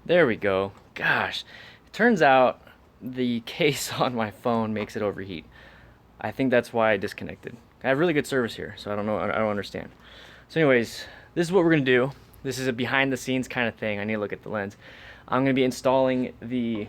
There we go. Gosh, it turns out the case on my phone makes it overheat. I think that's why I disconnected. I have really good service here, so I don't know. I don't understand. So anyways, this is what we're gonna do. This is a behind the scenes kind of thing. I need to look at the lens. I'm gonna be installing the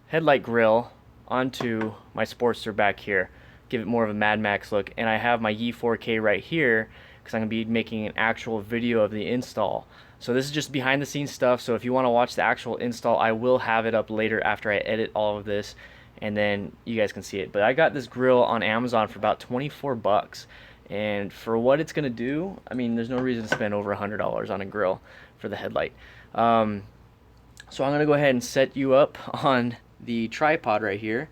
headlight grill onto my Sportster back here. Give it more of a Mad Max look. And I have my Yi 4K right here because I'm gonna be making an actual video of the install. So this is just behind the scenes stuff. So if you want to watch the actual install, I will have it up later after I edit all of this, and then you guys can see it. But I got this grill on Amazon for about 24 bucks. And for what it's gonna do, I mean, there's no reason to spend over $100 on a grill for the headlight. So I'm gonna go ahead and set you up on the tripod right here,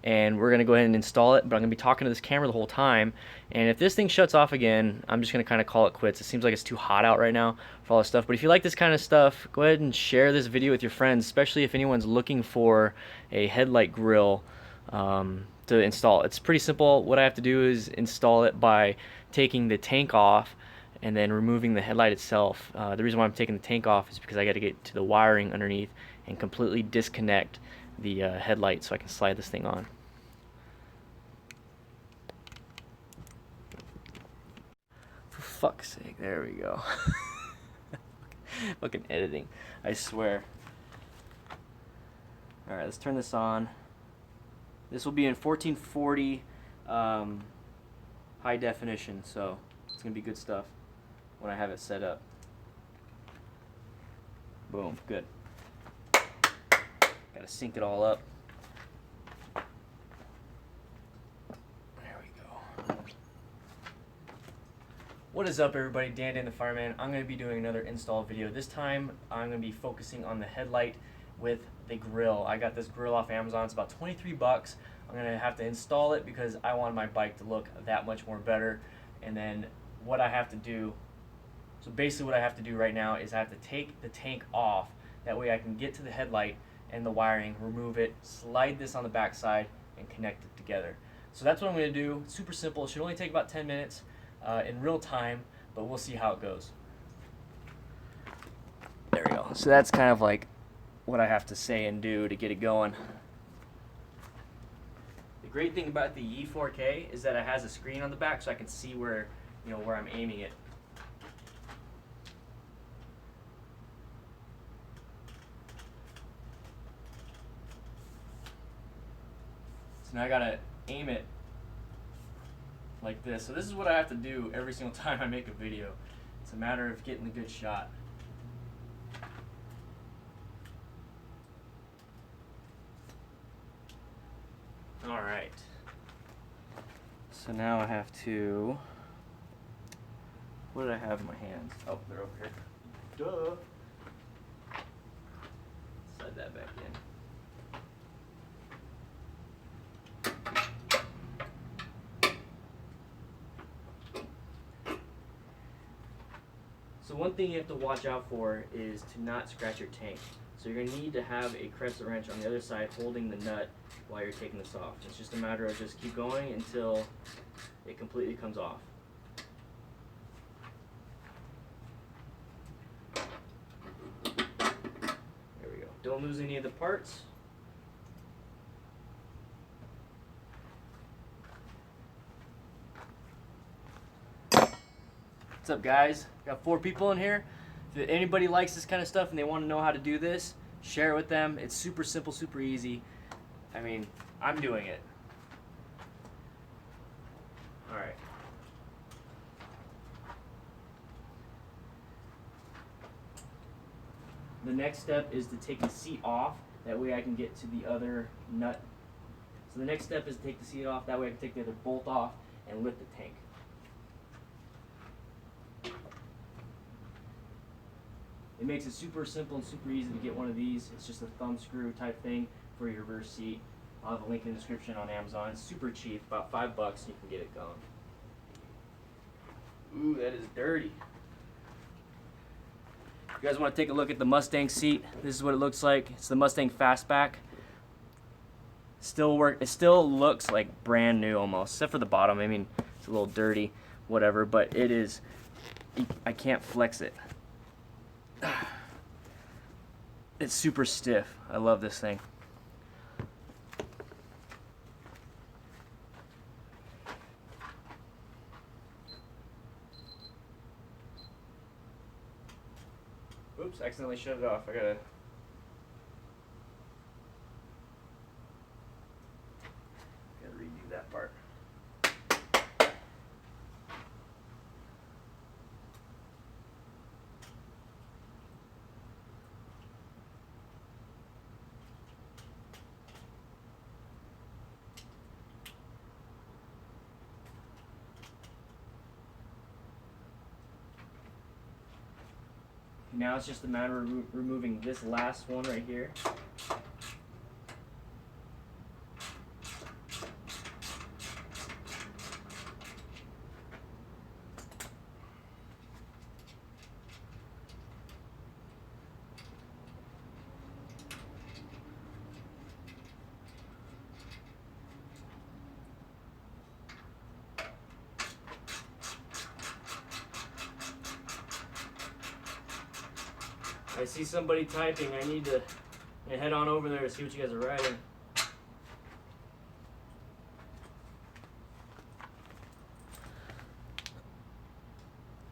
and we're gonna go ahead and install it. But I'm gonna be talking to this camera the whole time, and if this thing shuts off again, I'm just gonna kind of call it quits. It seems like it's too hot out right now for all this stuff. But if you like this kind of stuff, go ahead and share this video with your friends, especially if anyone's looking for a headlight grill to install. It's pretty simple. What I have to do is install it by taking the tank off and then removing the headlight itself. The reason why I'm taking the tank off is because I got to get to the wiring underneath and completely disconnect the headlight so I can slide this thing on. For fuck's sake, there we go. Fucking editing, I swear. Alright, let's turn this on. This will be in 1440 high definition, so it's gonna be good stuff when I have it set up. Boom, good. Gotta sync it all up. There we go. What is up, everybody? DanDanTheFireman. I'm gonna be doing another install video. This time I'm gonna be focusing on the headlight with the grill. I got this grill off Amazon. It's about 23 bucks. I'm gonna have to install it because I want my bike to look that much more better. And then what I have to do, so basically what I have to do right now is I have to take the tank off. That way I can get to the headlight and the wiring, remove it, slide this on the back side, and connect it together. So that's what I'm gonna do. It's super simple. It should only take about 10 minutes in real time, but we'll see how it goes. There we go. So that's kind of like what I have to say and do to get it going. The great thing about the Yi 4K is that it has a screen on the back, so I can see where I'm aiming it. So now I gotta aim it like this. So this is what I have to do every single time I make a video. It's a matter of getting a good shot. All right. So now I have to, what did I have in my hands? Oh, they're over here. Duh. Slide that back in. So one thing you have to watch out for is to not scratch your tank. So you're going to need to have a crescent wrench on the other side holding the nut while you're taking this off. It's just a matter of just keep going until it completely comes off. There we go. Don't lose any of the parts. What's up, guys? Got 4 people in here. If anybody likes this kind of stuff and they want to know how to do this, share it with them. It's super simple, super easy. I mean, I'm doing it. All right. The next step is to take the seat off. That way I can get to the other nut. So the next step is to take the seat off. That way I can take the other bolt off and lift the tank. It makes it super simple and super easy to get one of these. It's just a thumb screw type thing for your rear seat. I'll have a link in the description on Amazon. It's super cheap, about $5 and you can get it going. Ooh, that is dirty. You guys want to take a look at the Mustang seat? This is what it looks like. It's the Mustang Fastback. It still looks like brand new almost, except for the bottom. I mean, it's a little dirty, whatever, but it is, I can't flex it. it's super stiff. I love this thing. Oops, accidentally shut it off. I gotta redo that part. Now it's just a matter of removing this last one right here. I see somebody typing. I need to head on over there to see what you guys are writing.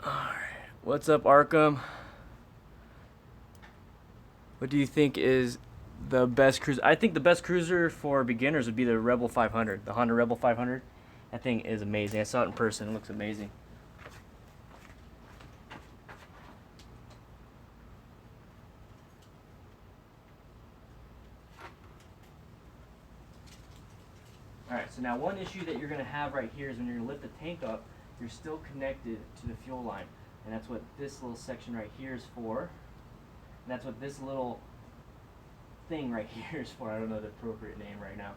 Alright. What's up, Arkham? What do you think is the best cruiser? I think the best cruiser for beginners would be the Rebel 500. The Honda Rebel 500. That thing is amazing. I saw it in person. It looks amazing. Alright, so now one issue that you're going to have right here is when you're going to lift the tank up, you're still connected to the fuel line. And that's what this little section right here is for. And that's what this little thing right here is for. I don't know the appropriate name right now.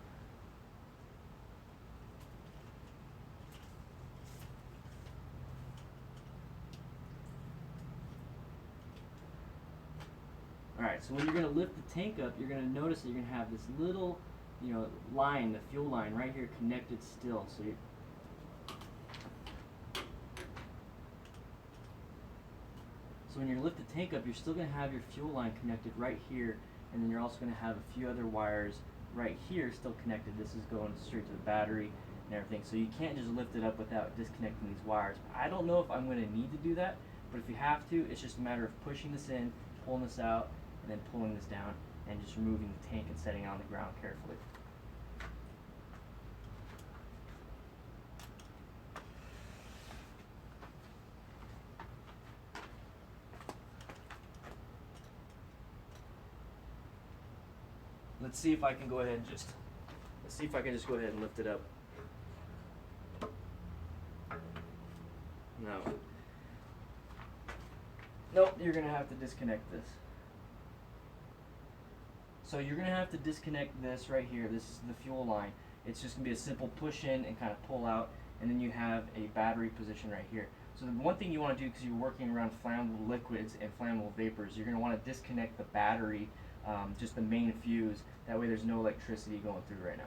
Alright, so when you're going to lift the tank up, you're going to notice that you're going to have this little, line, the fuel line right here connected still. So when you lift the tank up, you're still going to have your fuel line connected right here, and then you're also going to have a few other wires right here still connected. This is going straight to the battery and everything. So you can't just lift it up without disconnecting these wires. I don't know if I'm going to need to do that, but if you have to, it's just a matter of pushing this in, pulling this out, and then pulling this down, and just removing the tank and setting it on the ground carefully. Let's see if I can go ahead and just go ahead and lift it up. No. Nope, you're gonna have to disconnect this. So you're gonna have to disconnect this right here. This is the fuel line. It's just gonna be a simple push in and kind of pull out, and then you have a battery position right here. So the one thing you want to do, because you're working around flammable liquids and flammable vapors, you're gonna want to disconnect the battery, just the main fuse. That way there's no electricity going through right now.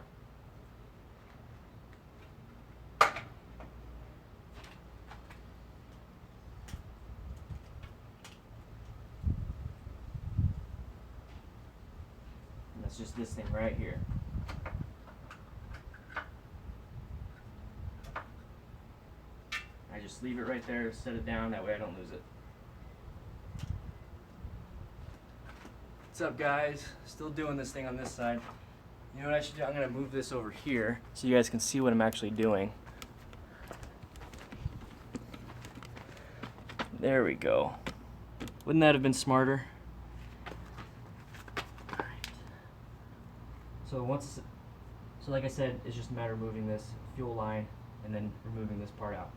And that's just this thing right here. I just leave it right there, set it down, that way I don't lose it. What's up, guys? Still doing this thing on this side. You know what I should do? I'm going to move this over here so you guys can see what I'm actually doing. There we go. Wouldn't that have been smarter? Alright. So like I said, it's just a matter of moving this fuel line and then removing this part out.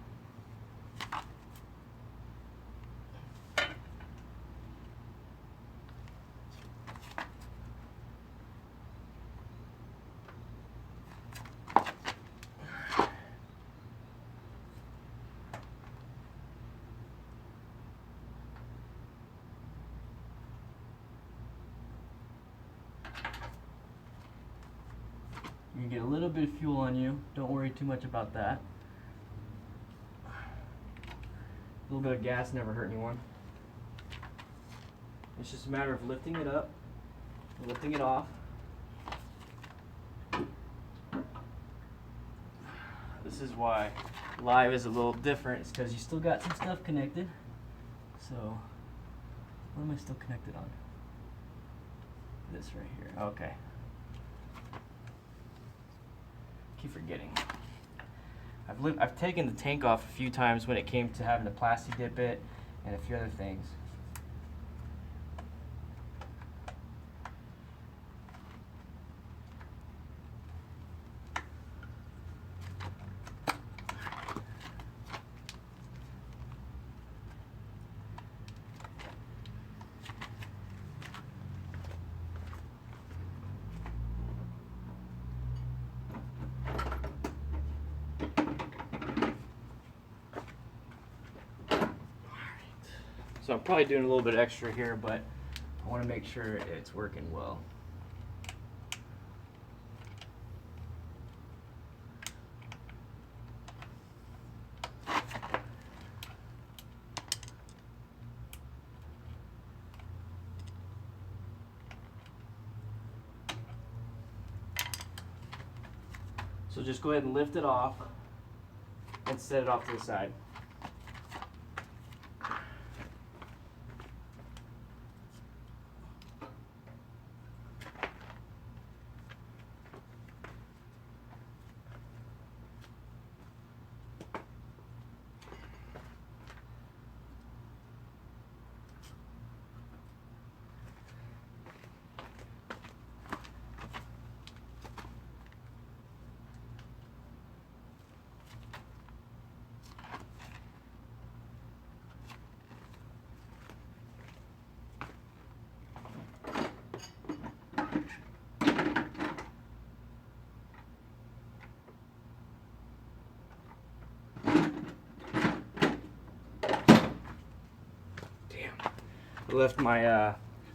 You can get a little bit of fuel on you. Don't worry too much about that. A little bit of gas never hurt anyone. It's just a matter of lifting it up lifting it off. This is why live is a little different. It's because you still got some stuff connected. So, what am I still connected on? This right here. Okay. Keep forgetting. I've taken the tank off a few times when it came to having to plastic dip it and a few other things. So I'm probably doing a little bit extra here, but I want to make sure it's working well. So just go ahead and lift it off and set it off to the side. I left my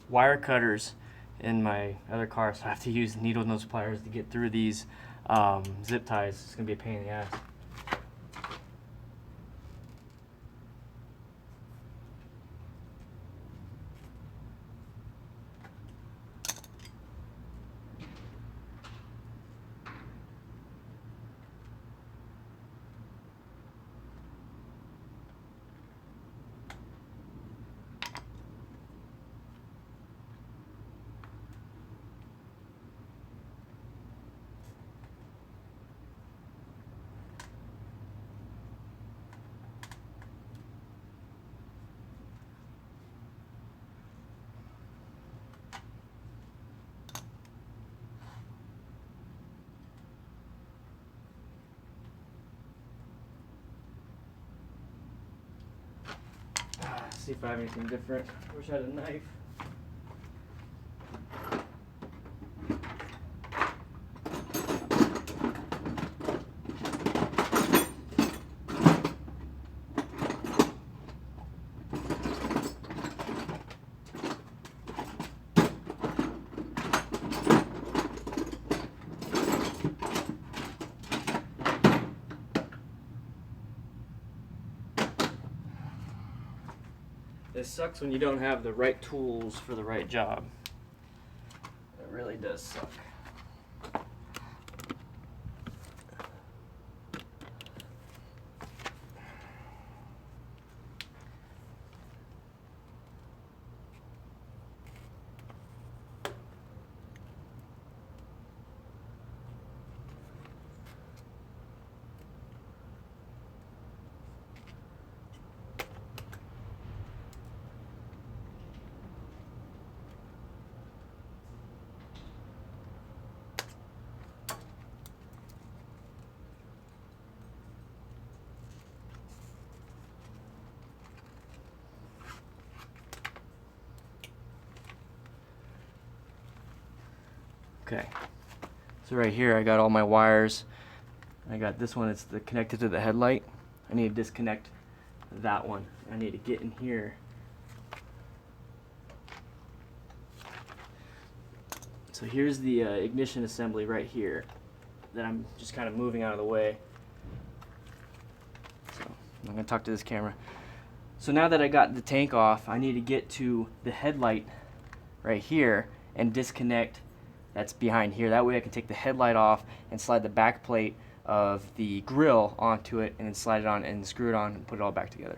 wire cutters in my other car, so I have to use needle nose pliers to get through these zip ties. It's gonna be a pain in the ass. See if I have anything different. Wish I had a knife. It sucks when you don't have the right tools for the right job. It really does suck. Okay, so right here I got all my wires. I got this one, it's connected to the headlight. I need to disconnect that one. I need to get in here. So here's the ignition assembly right here that I'm just kind of moving out of the way. So I'm gonna talk to this camera. So now that I got the tank off, I need to get to the headlight right here and disconnect that's behind here. That way I can take the headlight off and slide the back plate of the grill onto it and then slide it on and screw it on and put it all back together.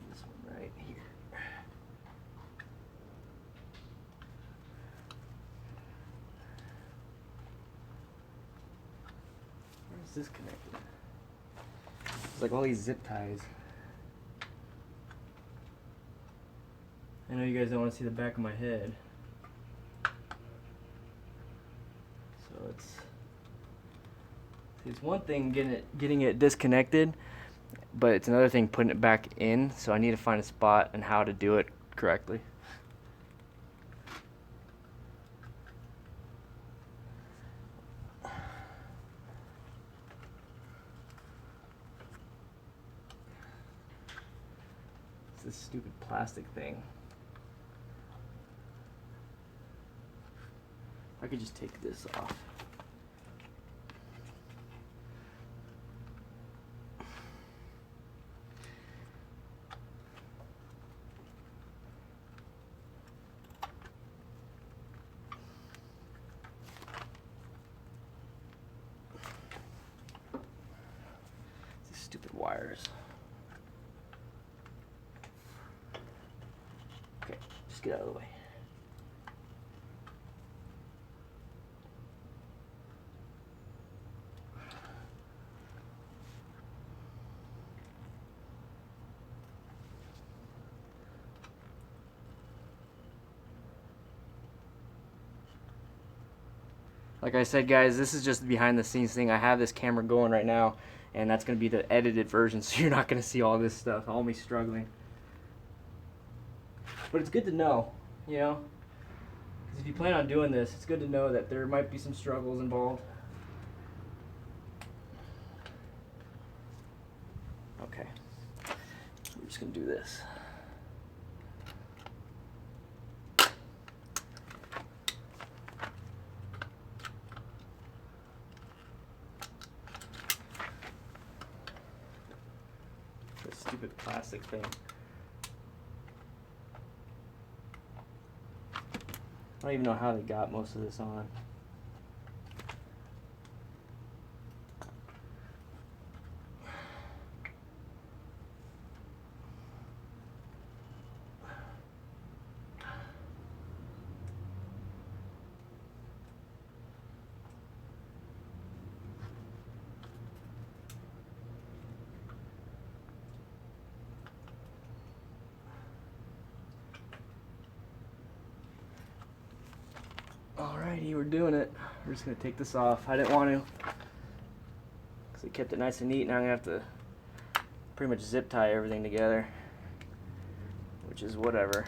This one right here. Where's this connected? It's like all these zip ties. I know you guys don't want to see the back of my head. So it's one thing getting it disconnected, but it's another thing putting it back in, so I need to find a spot and how to do it correctly. It's this stupid plastic thing. I could just take this off. These stupid wires. Okay, just get out of the way. Like I said, guys, this is just the behind the scenes thing. I have this camera going right now, and that's going to be the edited version, so you're not going to see all this stuff, all me struggling. But it's good to know, you know? Because if you plan on doing this, it's good to know that there might be some struggles involved. Okay. We're just going to do this. Stupid plastic thing. I don't even know how they got most of this on. Alrighty, we're doing it. We're just gonna take this off. I didn't want to, because it kept it nice and neat. Now I'm gonna have to pretty much zip tie everything together, which is whatever.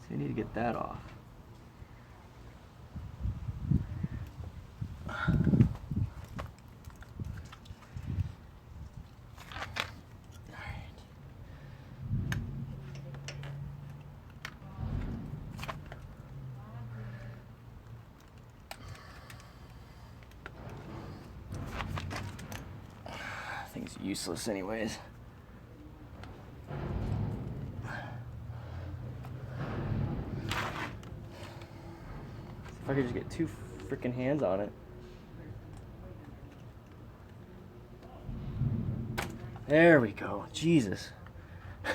So you need to get that off. Thing's useless anyways. If I could just get two freaking hands on it. There we go. Jesus. So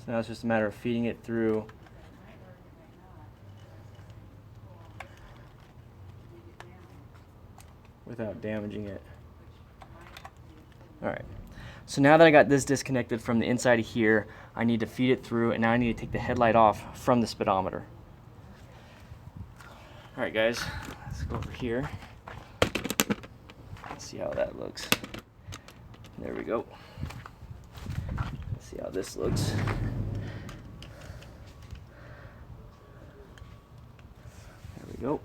now it's just a matter of feeding it through. without damaging it. Alright, so now that I got this disconnected from the inside of here, I need to feed it through, and now I need to take the headlight off from the speedometer. Alright guys, let's go over here. Let's see how that looks. There we go. Let's see how this looks. There we go.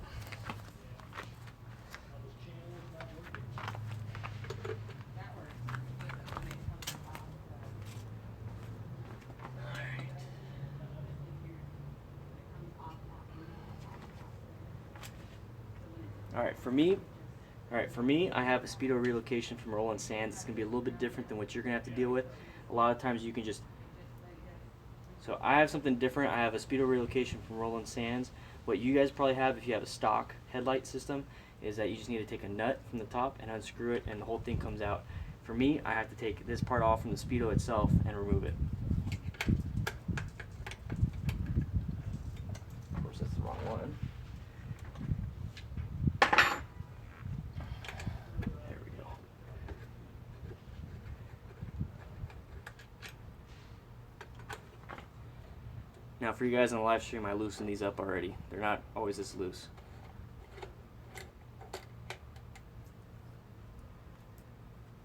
Alright, for me, I have a Speedo Relocation from Rolling Sands. It's going to be a little bit different than what you're going to have to deal with. A lot of times you can just... So I have something different. I have a Speedo Relocation from Rolling Sands. What you guys probably have if you have a stock headlight system is that you just need to take a nut from the top and unscrew it and the whole thing comes out. For me, I have to take this part off from the Speedo itself and remove it. Of course, that's the wrong one. Now for you guys on the live stream, I loosened these up already. They're not always this loose.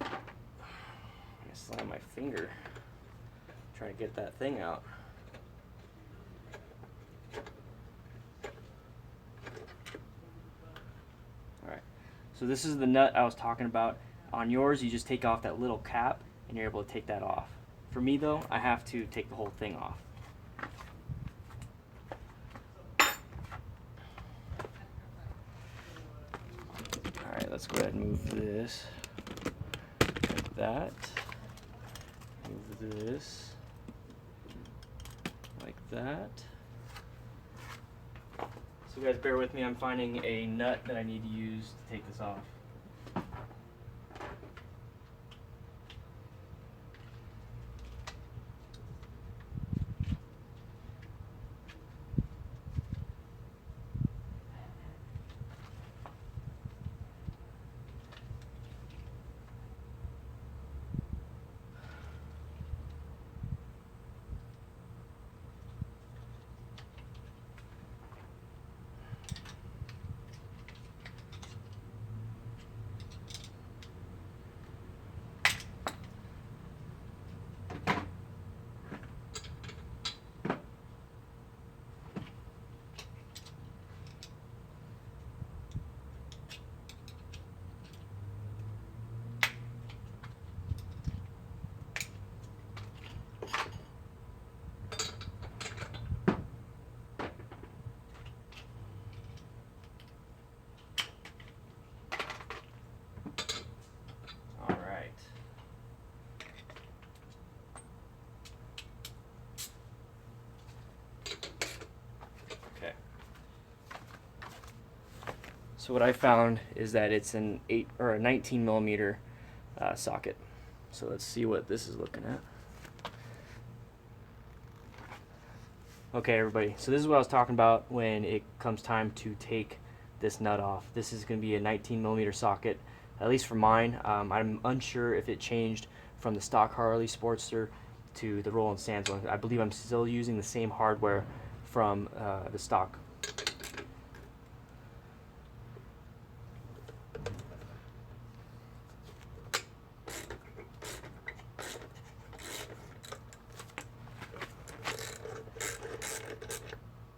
I'm gonna slam my finger, try to get that thing out. Alright, so this is the nut I was talking about. On yours, you just take off that little cap and you're able to take that off. For me though, I have to take the whole thing off. Let's go ahead and move this like that. Move this like that. So guys, bear with me. I'm finding a nut that I need to use to take this off. So what I found is that it's an 19 millimeter socket. So let's see what this is looking at. Okay, everybody. So this is what I was talking about when it comes time to take this nut off. This is going to be a 19 millimeter socket, at least for mine. I'm unsure if it changed from the stock Harley Sportster to the Rolling Sands one. I believe I'm still using the same hardware from the stock.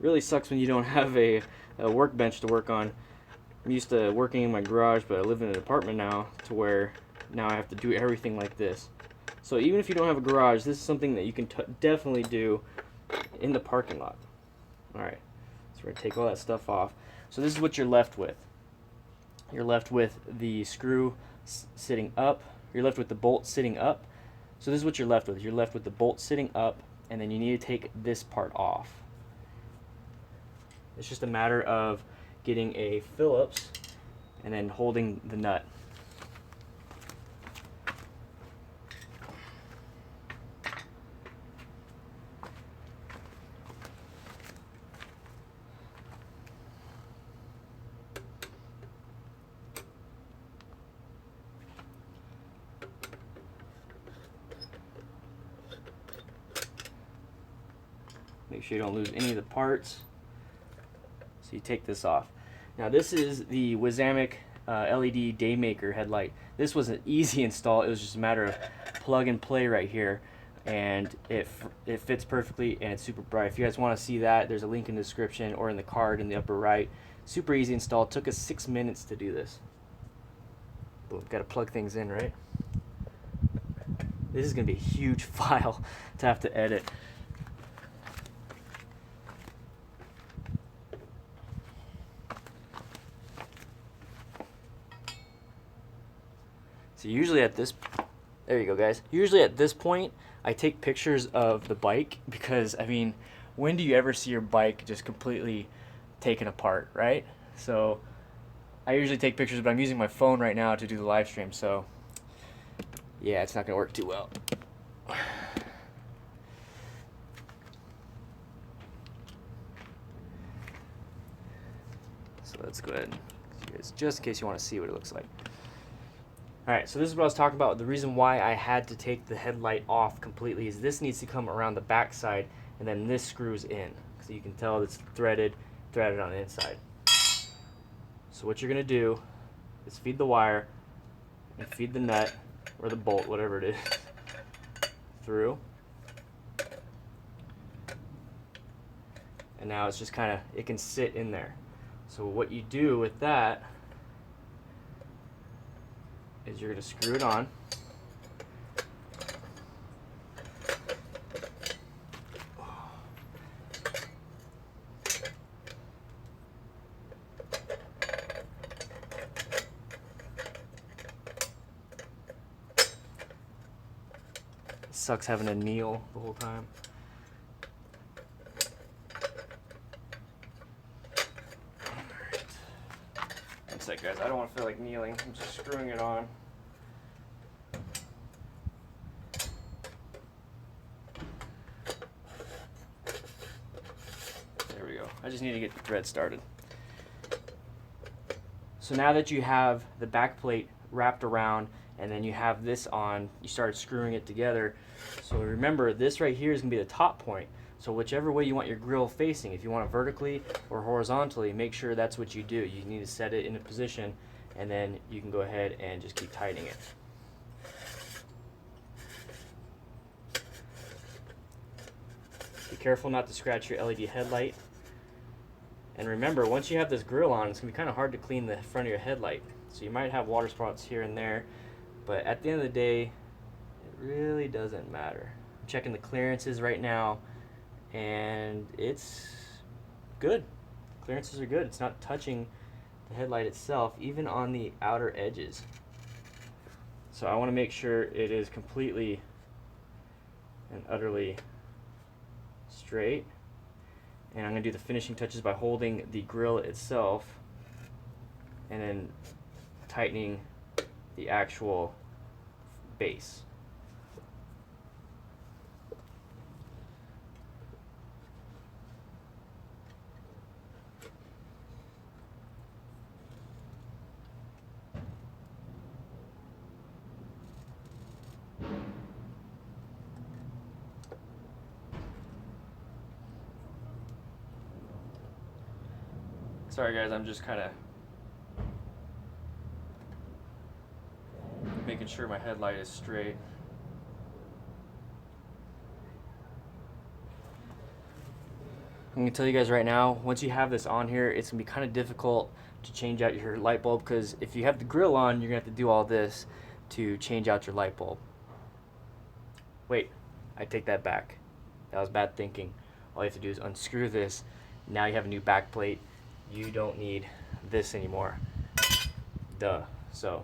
Really sucks when you don't have a workbench to work on. I'm used to working in my garage, but I live in an apartment now to where now I have to do everything like this. So even if you don't have a garage, this is something that you can definitely do in the parking lot. Alright, so we're going to take all that stuff off. So this is what you're left with. You're left with the screw sitting up. You're left with the bolt sitting up. So this is what you're left with. You're left with the bolt sitting up, and then you need to take this part off. It's just a matter of getting a Phillips and then holding the nut. Make sure you don't lose any of the parts. So you take this off. Now this is the Wizamic LED Daymaker headlight. This was an easy install. It was just a matter of plug and play right here, and it fits perfectly and it's super bright. If you guys want to see that, there's a link in the description or in the card in the upper right. Super easy install. It took us 6 minutes to do this. Boom, got to plug things in, right? This is going to be a huge file to have to edit. So usually at this, there you go guys, usually at this point I take pictures of the bike, because I mean, when do you ever see your bike just completely taken apart, right? So I usually take pictures, but I'm using my phone right now to do the live stream, so yeah, it's not gonna work too well. So let's go ahead, just in case you want to see what it looks like. Alright, so this is what I was talking about. The reason why I had to take the headlight off completely is this needs to come around the back side, and then this screws in. So you can tell it's threaded on the inside. So what you're going to do is feed the wire and feed the nut, or the bolt, whatever it is, through. And now it's just kind of, it can sit in there. So what you do with that is you're going to screw it on. It sucks having to kneel the whole time. One sec guys, I don't want to feel like kneeling. I'm just screwing it on. I just need to get the thread started. So now that you have the back plate wrapped around and then you have this on, you start screwing it together. So remember, this right here is going to be the top point. So whichever way you want your grill facing, if you want it vertically or horizontally, make sure that's what you do. You need to set it in a position, and then you can go ahead and just keep tightening it. Be careful not to scratch your LED headlight. And remember, once you have this grill on, it's going to be kind of hard to clean the front of your headlight. So you might have water spots here and there, but at the end of the day, it really doesn't matter. I'm checking the clearances right now, and it's good. Clearances are good. It's not touching the headlight itself, even on the outer edges. So I want to make sure it is completely and utterly straight. And I'm going to do the finishing touches by holding the grill itself and then tightening the actual base. Sorry guys, I'm just kind of making sure my headlight is straight. I'm going to tell you guys right now, once you have this on here, it's going to be kind of difficult to change out your light bulb, because if you have the grill on, you're going to have to do all this to change out your light bulb. Wait, I take that back. That was bad thinking. All you have to do is unscrew this. Now you have a new back plate. You don't need this anymore. Duh. So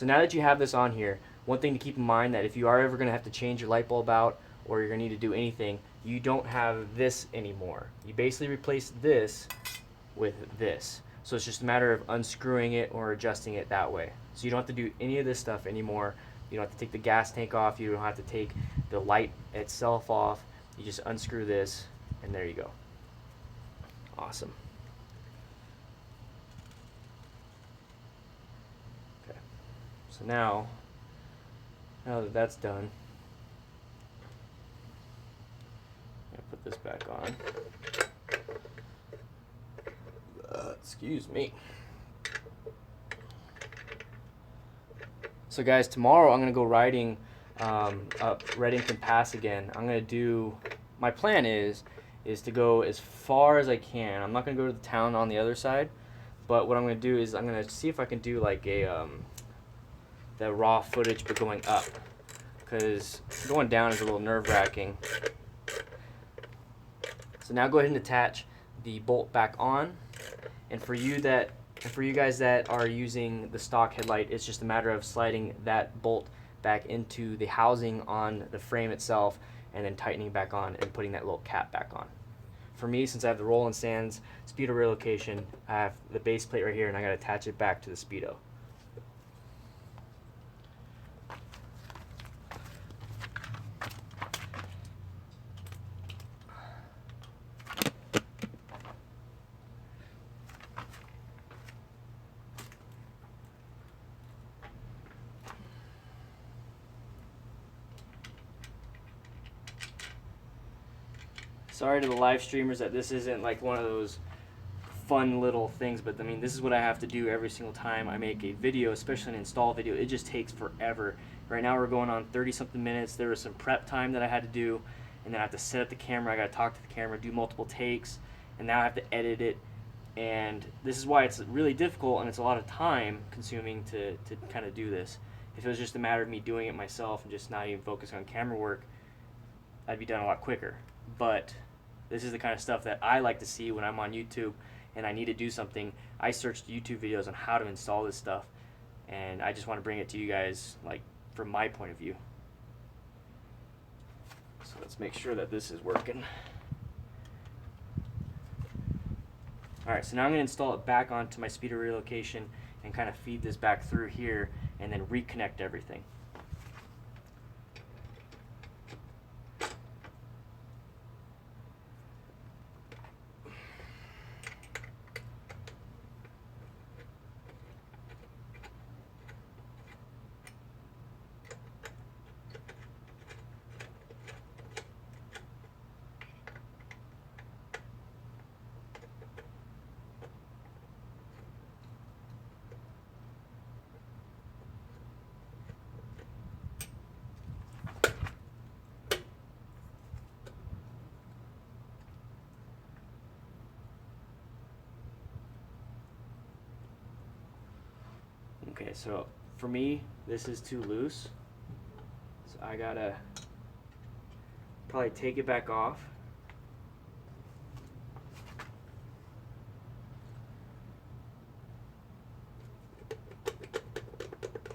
now that you have this on here, one thing to keep in mind, that if you are ever going to have to change your light bulb out, or you're going to need to do anything, you don't have this anymore. You basically replace this with this. So it's just a matter of unscrewing it or adjusting it that way. So you don't have to do any of this stuff anymore. You don't have to take the gas tank off. You don't have to take the light itself off. You just unscrew this, and there you go. Awesome. Okay. So now that that's done, put this back on. Excuse me. So guys, tomorrow I'm gonna go riding up Reddington Pass again. I'm gonna do, my plan is to go as far as I can. I'm not gonna go to the town on the other side, but what I'm gonna do is I'm gonna see if I can do like a the raw footage but going up, because going down is a little nerve-wracking. So now go ahead and attach the bolt back on, and for you guys that are using the stock headlight, it's just a matter of sliding that bolt back into the housing on the frame itself and then tightening back on and putting that little cap back on. For me, since I have the Roll & Sands Speedo Relocation, I have the base plate right here and I gotta attach it back to the Speedo. Sorry to the live streamers that this isn't like one of those fun little things, but I mean, this is what I have to do every single time I make a video, especially an install video. It just takes forever. Right now we're going on 30-something minutes. There was some prep time that I had to do, and then I have to set up the camera. I got to talk to the camera, do multiple takes, and now I have to edit it. And this is why it's really difficult, and it's a lot of time consuming to kind of do this. If it was just a matter of me doing it myself and just not even focusing on camera work, I'd be done a lot quicker. But this is the kind of stuff that I like to see when I'm on YouTube and I need to do something. I searched YouTube videos on how to install this stuff, and I just want to bring it to you guys, like, from my point of view. So let's make sure that this is working. Alright, so now I'm going to install it back onto my Speedo Relocation and kind of feed this back through here and then reconnect everything. Okay, so for me, this is too loose, so I gotta probably take it back off.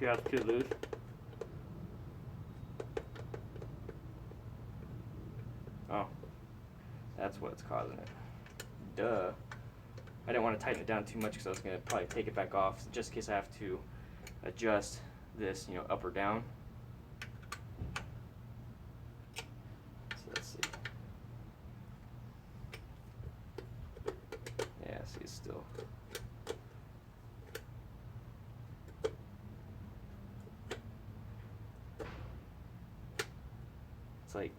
Yeah, it's too loose. Oh, that's what's causing it. Duh. I didn't want to tighten it down too much because I was going to probably take it back off just in case I have to adjust this, you know, up or down. So let's see. Yeah, see, it's still. It's like.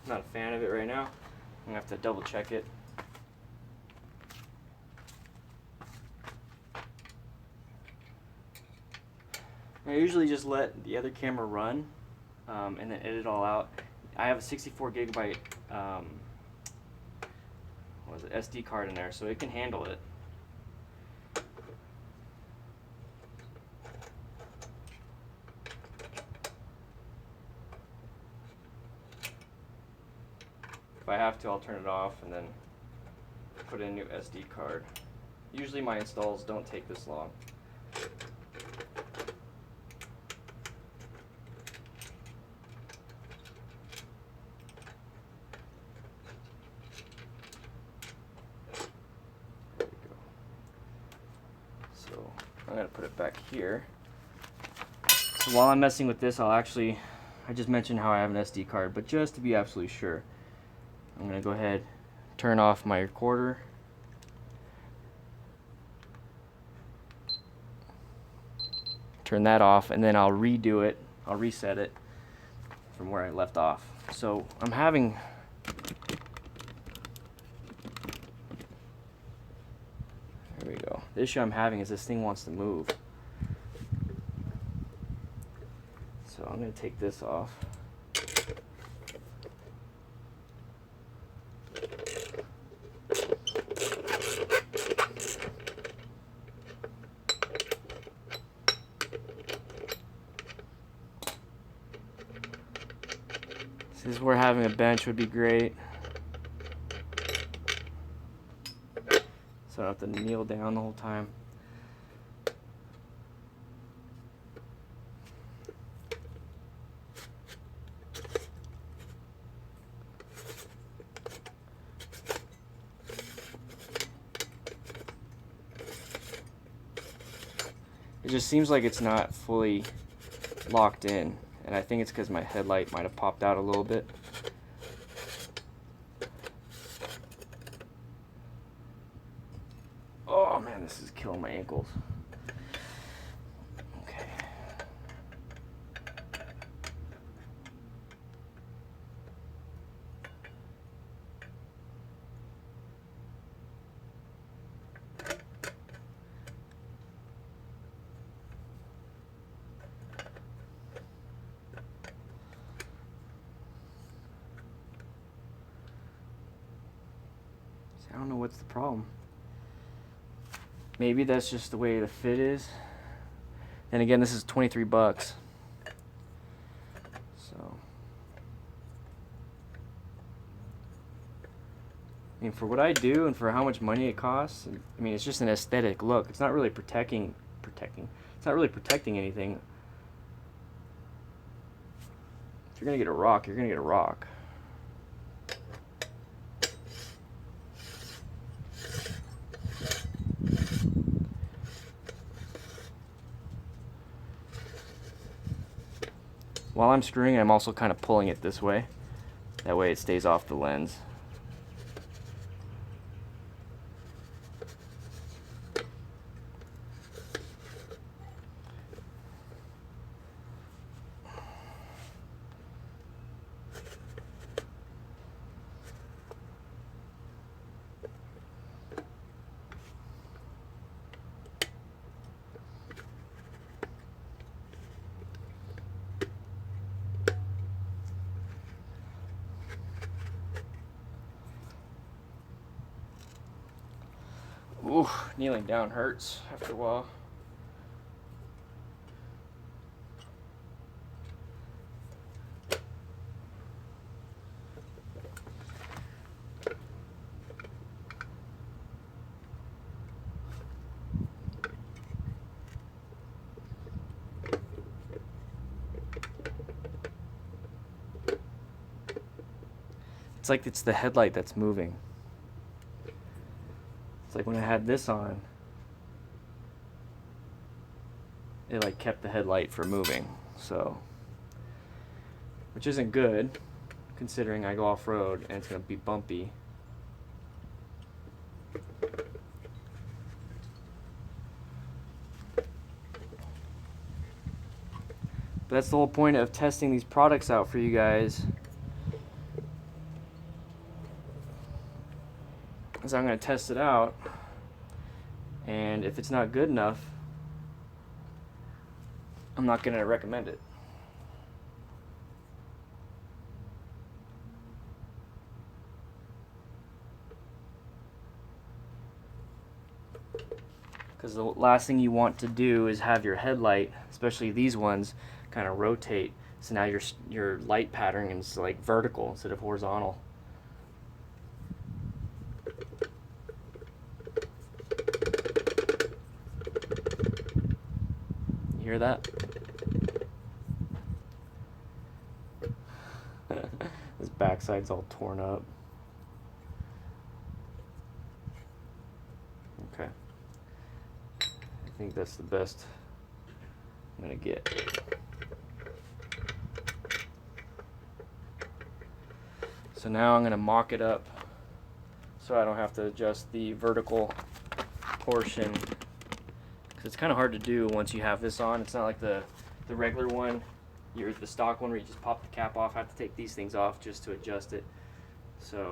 Not a fan of it right now. I'm gonna have to double check it. I usually just let the other camera run and then edit it all out. I have a 64 gigabyte what was it, SD card in there, so it can handle it. If I have to, I'll turn it off and then put in a new SD card. Usually my installs don't take this long. I'm gonna put it back here. So while I'm messing with this, I just mentioned how I have an SD card, but just to be absolutely sure, I'm gonna go ahead, turn off my recorder. Turn that off, and then I'll redo it. I'll reset it from where I left off. So I'm having there we go. The issue I'm having is this thing wants to move. So I'm going to take this off. This is where having a bench would be great. So I don't have to kneel down the whole time. It just seems like it's not fully locked in, and I think it's because my headlight might have popped out a little bit. Oh man, this is killing my ankles. Okay. I don't know what's the problem. Maybe that's just the way the fit is. And again, this is 23 bucks. So, I mean, for what I do and for how much money it costs, I mean, it's just an aesthetic look. It's not really protecting. It's not really protecting anything. If you're gonna get a rock, you're gonna get a rock. While I'm screwing, I'm also kind of pulling it this way. That way it stays off the lens. Ooh, kneeling down hurts after a while. It's like it's the headlight that's moving. It's like when I had this on, it like kept the headlight from moving. So, which isn't good, considering I go off-road and it's gonna be bumpy. But that's the whole point of testing these products out for you guys. Is I'm going to test it out, and if it's not good enough, I'm not going to recommend it. Because the last thing you want to do is have your headlight, especially these ones, kind of rotate. So now your light pattern is like vertical instead of horizontal. You hear that? This backside's all torn up. Okay. I think that's the best I'm gonna get. So now I'm gonna mock it up so I don't have to adjust the vertical portion, because it's kind of hard to do once you have this on. It's not like the regular one, the stock one where you just pop the cap off. I have to take these things off just to adjust it. So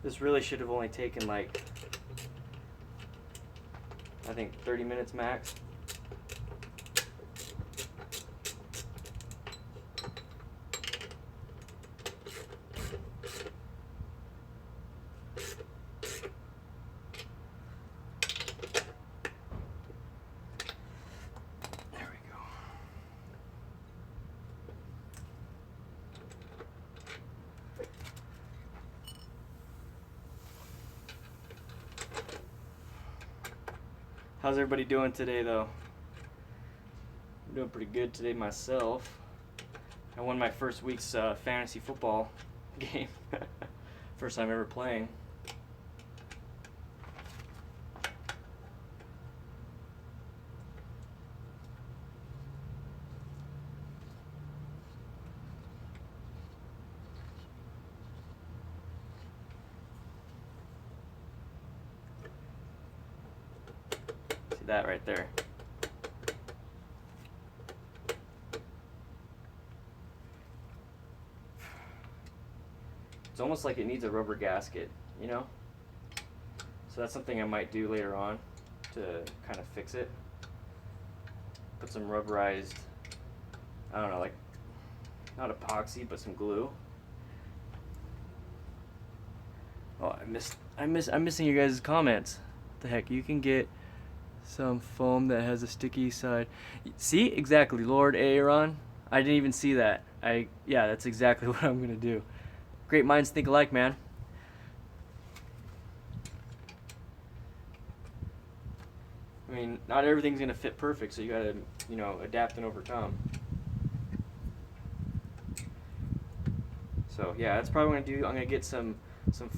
this really should have only taken like, I think 30 minutes max. There we go. How's everybody doing today, though? I'm doing pretty good today myself. I won my first week's fantasy football game. First time ever playing. That right there. It's almost like it needs a rubber gasket, you know? So that's something I might do later on to kind of fix it. Put some rubberized, I don't know, like, not epoxy, but some glue. Oh, I'm missing you guys' comments. What the heck, you can get some foam that has a sticky side. See, exactly, Lord Aaron. I didn't even see that. Yeah, that's exactly what I'm gonna do. Great minds think alike, man. I mean, not everything's gonna fit perfect, so you gotta, you know, adapt and overcome. So yeah, that's probably what I'm gonna do. I'm gonna get some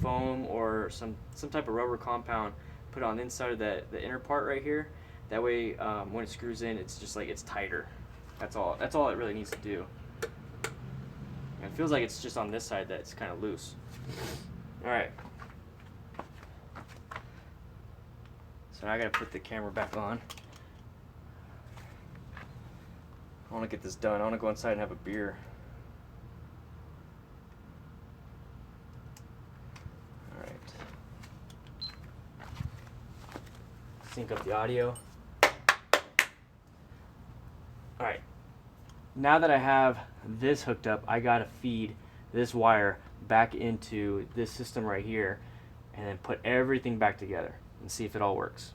foam or some type of rubber compound, put it on the inside of the inner part right here. That way, when it screws in, it's just like it's tighter. That's all it really needs to do. And it feels like it's just on this side that it's kind of loose. All right. So now I gotta put the camera back on. I want to get this done. I want to go inside and have a beer. All right. Sync up the audio. All right. Now that I have this hooked up, I gotta feed this wire back into this system right here, and then put everything back together and see if it all works.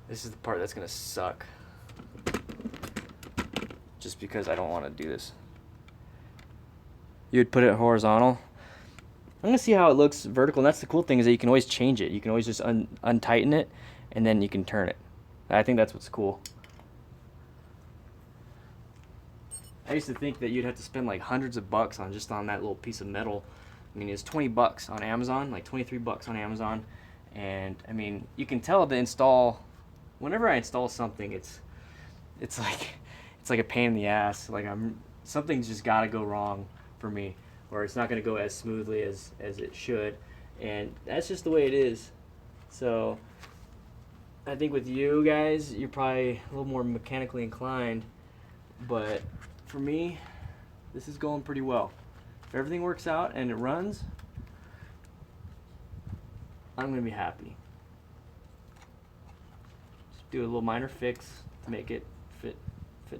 This is the part that's gonna suck, just because I don't want to do this. You would put it horizontal. I'm gonna see how it looks vertical, and that's the cool thing, is that you can always change it. You can always just untighten it, and then you can turn it. I think that's what's cool. I used to think that you'd have to spend like hundreds of bucks on that little piece of metal. I mean, it's 20 bucks on Amazon, like 23 bucks on Amazon, and I mean, you can tell the install. Whenever I install something, it's like a pain in the ass. Like something's just got to go wrong for me, or it's not going to go as smoothly as it should, and that's just the way it is. So I think with you guys, you're probably a little more mechanically inclined, but for me, this is going pretty well. If everything works out and it runs, I'm going to be happy. Just do a little minor fix to make it fit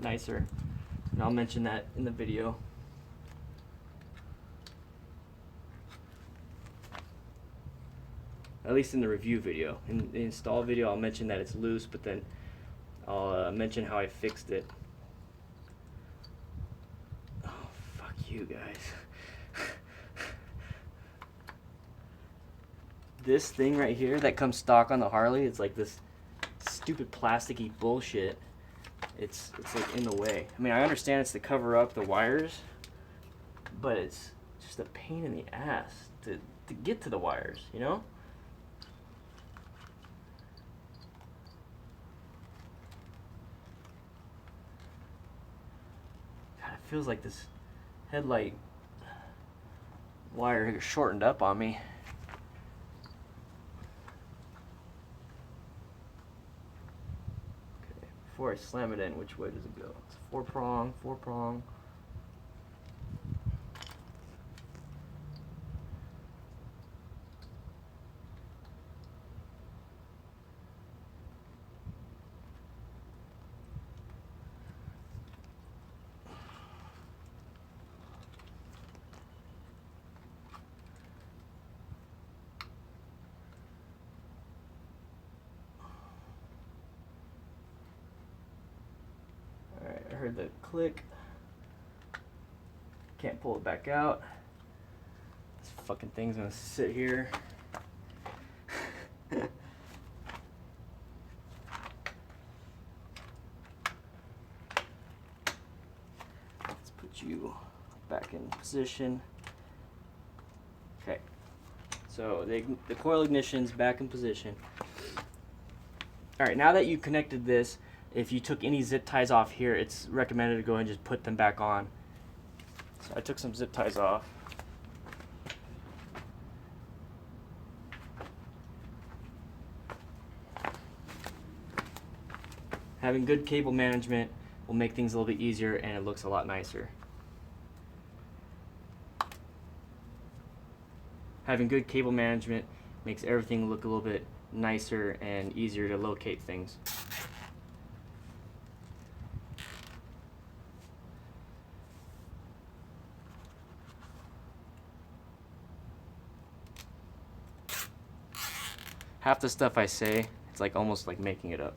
nicer, and I'll mention that in the video. At least in the review video. In the install video, I'll mention that it's loose, but then I'll mention how I fixed it. Oh, fuck you guys. This thing right here that comes stock on the Harley, it's like this stupid plasticky bullshit. It's like in the way. I mean, I understand it's to cover up the wires, but it's just a pain in the ass to get to the wires, you know? God, it feels like this headlight wire shortened up on me. Okay, before I slam it in, which way does it go? It's four prong. Alright, I heard the click. Can't pull it back out. This fucking thing's gonna sit here. Let's put you back in position. Okay, so the coil ignition's back in position. Alright, now that you connected this, if you took any zip ties off here, it's recommended to go ahead and just put them back on. So I took some zip ties off. Having good cable management will make things a little bit easier and it looks a lot nicer. Having good cable management makes everything look a little bit nicer and easier to locate things. Half the stuff I say, it's like almost like making it up.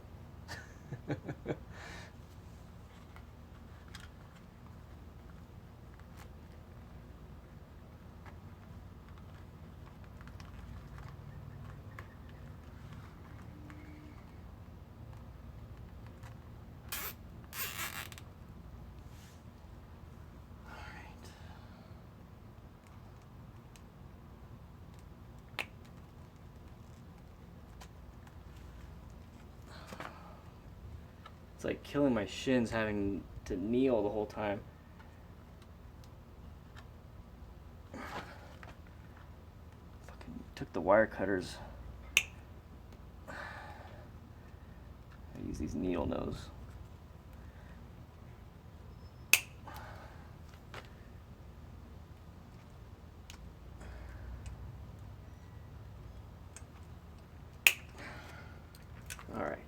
It's like killing my shins having to kneel the whole time. Fucking took the wire cutters. I use these needle nose. All right.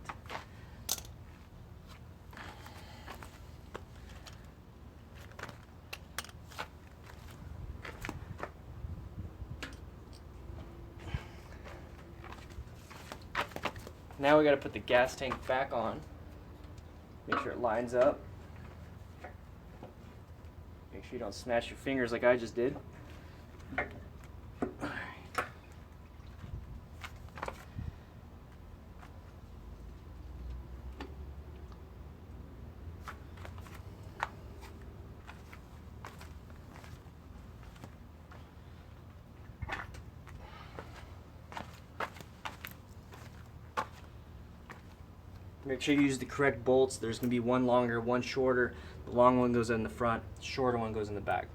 Now we got to put the gas tank back on. Make sure it lines up. Make sure you don't smash your fingers like I just did. Make sure you use the correct bolts. There's going to be one longer, one shorter. The long one goes in the front, the shorter one goes in the back.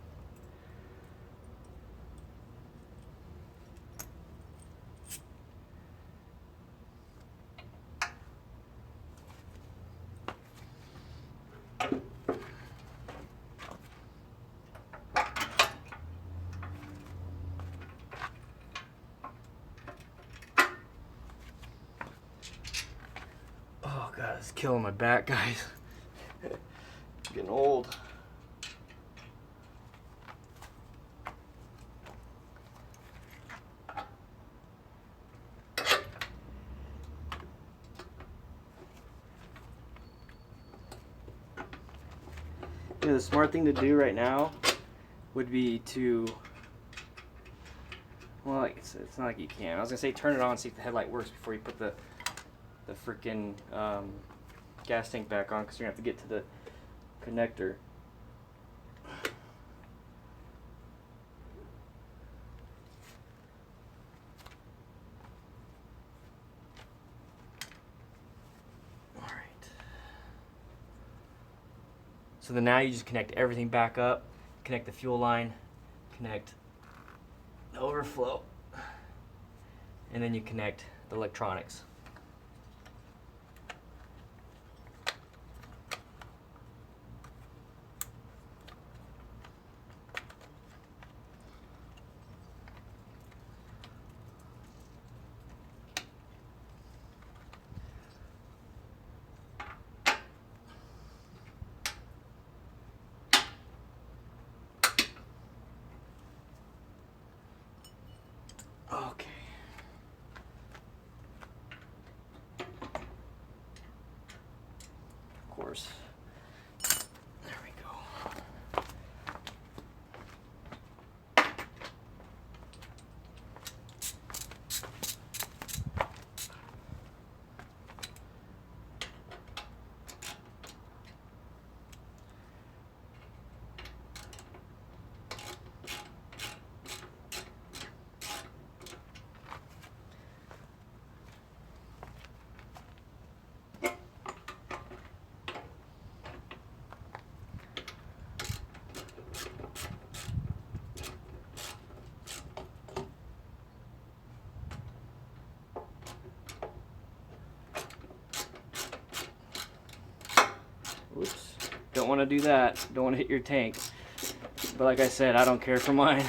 Oh god, it's killing my back, guys. It's getting old. Actually, the smart thing to do right now would be to, well, it's not like you can. I was gonna say turn it on, see if the headlight works before you put the freaking gas tank back on, because you're gonna have to get to the connector. So then now you just connect everything back up, connect the fuel line, connect the overflow, and then you connect the electronics. Okay. Of course. There we go. Oops, don't want to do that. Don't want to hit your tank. But like I said, I don't care for mine.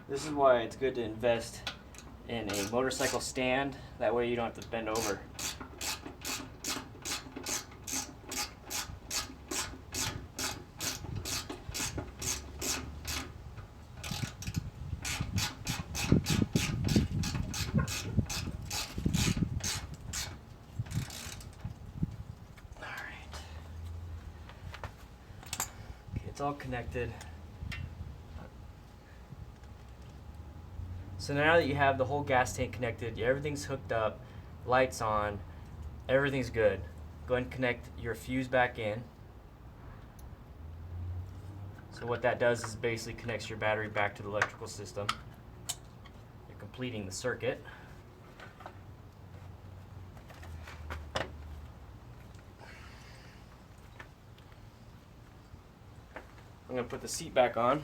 This is why it's good to invest in a motorcycle stand. That way you don't have to bend over. Alright. Okay, it's all connected. So now that you have the whole gas tank connected, everything's hooked up, lights on, everything's good. Go ahead and connect your fuse back in. So what that does is basically connects your battery back to the electrical system. You're completing the circuit. I'm going to put the seat back on.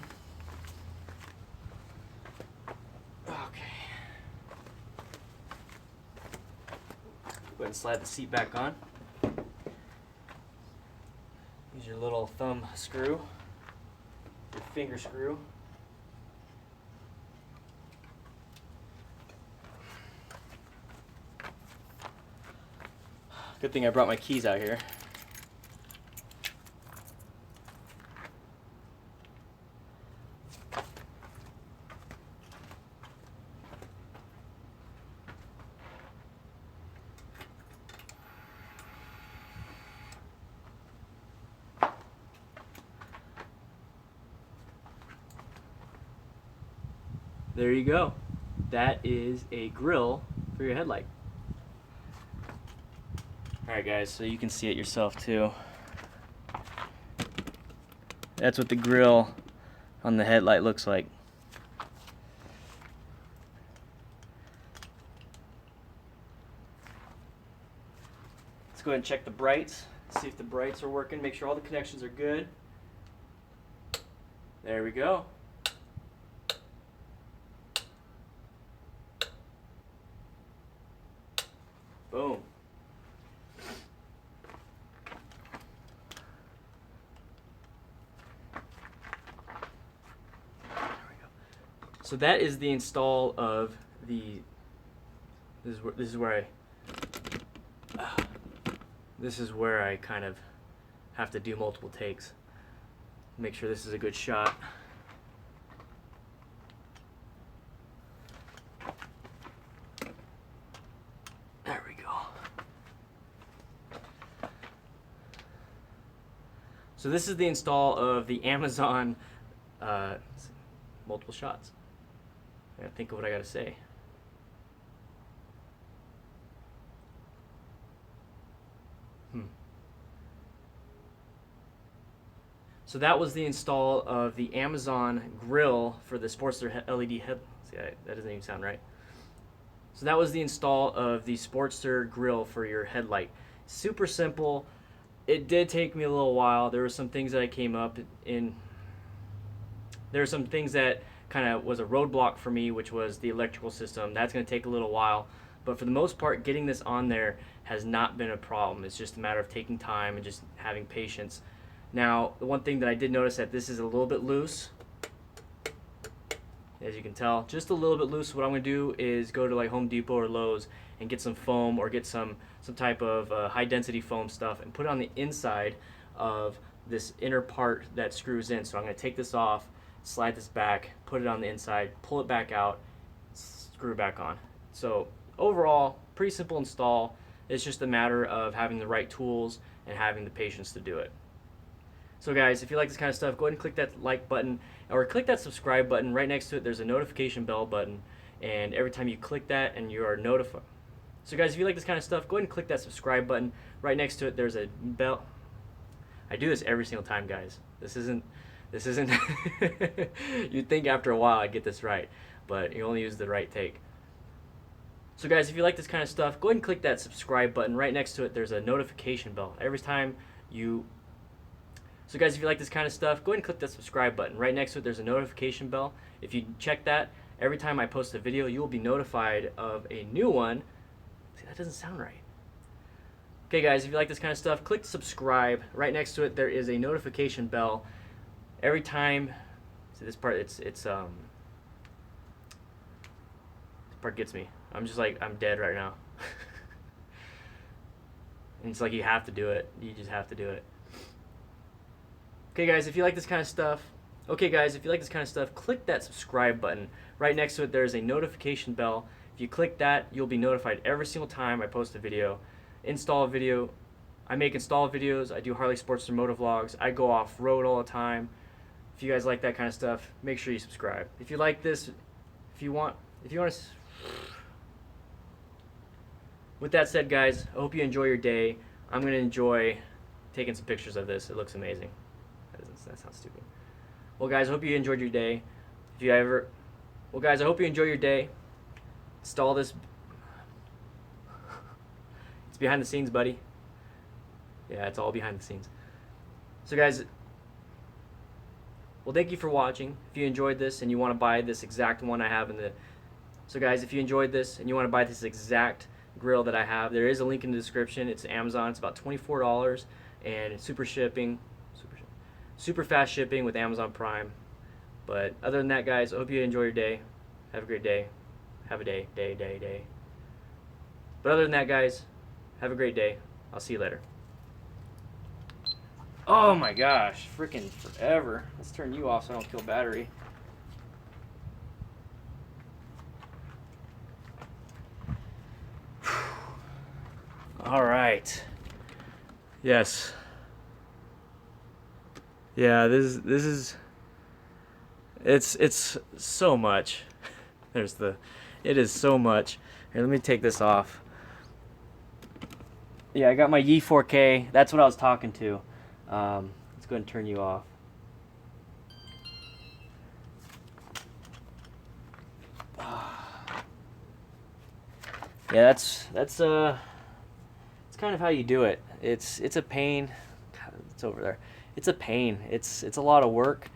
Go ahead and slide the seat back on. Use your little thumb screw, your finger screw. Good thing I brought my keys out here. There you go. That is a grill for your headlight. Alright guys, so you can see it yourself too. That's what the grill on the headlight looks like. Let's go ahead and check the brights. See if the brights are working. Make sure all the connections are good. There we go. Boom. So that is the install of the. This is where I kind of have to do multiple takes. Make sure this is a good shot. There we go. So this is the install of the Amazon multiple shots. I gotta think of what I gotta say. So that was the install of the Amazon grill for the Sportster LED head. See, that doesn't even sound right. So that was the install of the Sportster grill for your headlight. Super simple. It did take me a little while. There were some things that I came up in. There were some things that kind of was a roadblock for me, which was the electrical system. That's going to take a little while. But for the most part, getting this on there has not been a problem. It's just a matter of taking time and just having patience. Now, the one thing that I did notice that this is a little bit loose. As you can tell, just a little bit loose. What I'm going to do is go to like Home Depot or Lowe's and get some foam or get some type of high density foam stuff and put it on the inside of this inner part that screws in. So I'm going to take this off, slide this back, put it on the inside, pull it back out, screw it back on. So overall, pretty simple install. It's just a matter of having the right tools and having the patience to do it. So guys, if you like this kind of stuff, go ahead and click that like button or click that subscribe button. Right next to it, there's a notification bell button, and every time you click that and you are notified. So guys, if you like this kind of stuff, go ahead and click that subscribe button. Right next to it, there's a bell. I do this every single time, guys. This isn't you'd think after a while I'd get this right, but you only use the right take. So guys, if you like this kind of stuff, go ahead and click that subscribe button. Right next to it, there's a notification bell. Every time you So guys, if you like this kind of stuff, go ahead and click that subscribe button. Right next to it, there's a notification bell. If you check that, every time I post a video, you will be notified of a new one. See, that doesn't sound right. Okay guys, if you like this kind of stuff, click subscribe. Right next to it, there is a notification bell. Every time, see this part, this part gets me. I'm just like, I'm dead right now. And it's like you have to do it. You just have to do it. Okay guys, if you like this kind of stuff, click that subscribe button. Right next to it, there's a notification bell. If you click that, you'll be notified every single time I post a video. Install a video. I make install videos. I do Harley Sportster motovlogs. I go off-road all the time. If you guys like that kind of stuff, make sure you subscribe. If you like this, if you want to... With that said, guys, I hope you enjoy your day. I'm going to enjoy taking some pictures of this. It looks amazing. That sounds stupid. Well, guys, I hope you enjoyed your day. I hope you enjoy your day. Install this. It's behind the scenes, buddy. Yeah, it's all behind the scenes. So, guys, well, thank you for watching. If you enjoyed this and you want to buy this exact one I have in the... So, guys, if you enjoyed this and you want to buy this exact grill that I have, there is a link in the description. It's Amazon. It's about $24, and it's super fast shipping with Amazon Prime. But other than that, guys, I hope you enjoy your day. Have a great day. Have a day. But other than that, guys, have a great day. I'll see you later. Oh my gosh, freaking forever. Let's turn you off so I don't kill battery. All right. Yes. Yeah, this is it's so much. It is so much. Here, let me take this off. Yeah, I got my Yi 4K. That's what I was talking to. Let's go ahead and turn you off. Yeah, that's kind of how you do it. It's a pain. God, it's over there. It's a pain. It's a lot of work.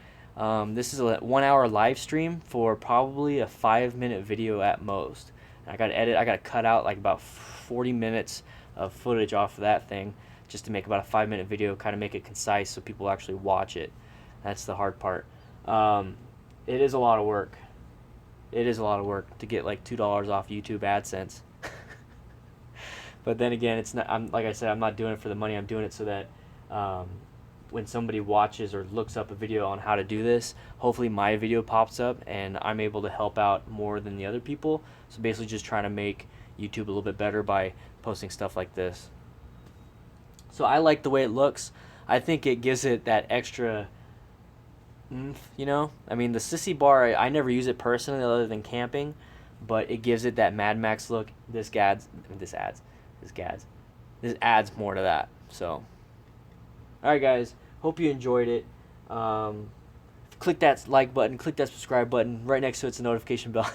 This is a 1 hour live stream for probably a 5-minute video at most. And I got to edit. I got to cut out like about 40 minutes of footage off of that thing just to make about a 5-minute video, kind of make it concise so people actually watch it. That's the hard part. It is a lot of work. it is a lot of work to get like $2 off YouTube AdSense. But then again, it's not. Like I said, I'm not doing it for the money. I'm doing it so that when somebody watches or looks up a video on how to do this, hopefully my video pops up and I'm able to help out more than the other people. So basically, just trying to make YouTube a little bit better by posting stuff like this. So I like the way it looks. I think it gives it that extra oomph, you know? I mean, the Sissy bar, I never use it personally other than camping, but it gives it that Mad Max look. This adds more to that. So, alright guys, hope you enjoyed it. Click that like button, click that subscribe button. Right next to it's a notification bell.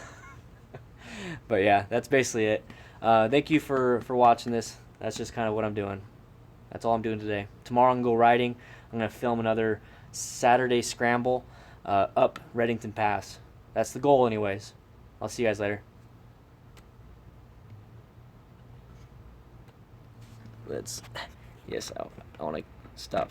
But yeah, that's basically it. Thank you for watching this. That's just kind of what I'm doing. That's all I'm doing today. Tomorrow I'm going to go riding. I'm going to film another Saturday scramble up Reddington Pass. That's the goal anyways. I'll see you guys later. Yes, I want to stop.